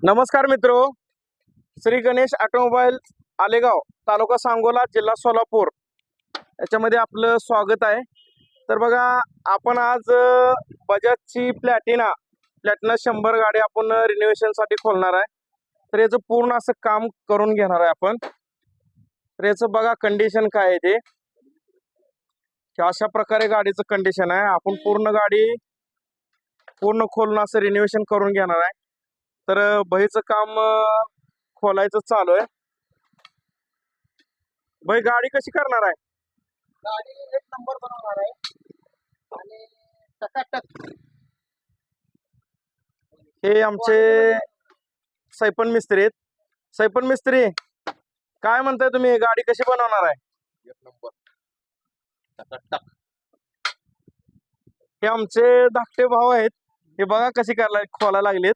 नमस्कार मित्रो, श्री गणेश ऑटोमोबाईल आलेगाव, तालुका सांगोला, जिल्हा सोलापूर याच्यामध्ये आपलं स्वागत आहे. तर बघा, आपण आज बजाजची प्लॅटिना 100 गाडी आपण रिनोव्हेशनसाठी खोलणार आहे. तर याचं पूर्ण असं काम करून घेणार आहे आपण. तर याचं बघा कंडिशन काय आहे ते, की अशा प्रकारे गाडीचं कंडिशन आहे. आपण पूर्ण गाडी पूर्ण खोलून असं रिनोव्हेशन करून घेणार आहे. तर बहीचं काम खोलायचं चालू आहे. भाई गाडी कशी करणार आहे? गाडी एक नंबर बनवणार आहे आणि टकाटक. हे आमचे सैपन मिस्त्री आहेत. सैपन मिस्त्री, काय म्हणताय तुम्ही, गाडी कशी बनवणार आहे? एक नंबर टकाटक. हे आमचे धाकटे भाऊ आहेत. हे बघा कशी करायला खोलायला लागलेत.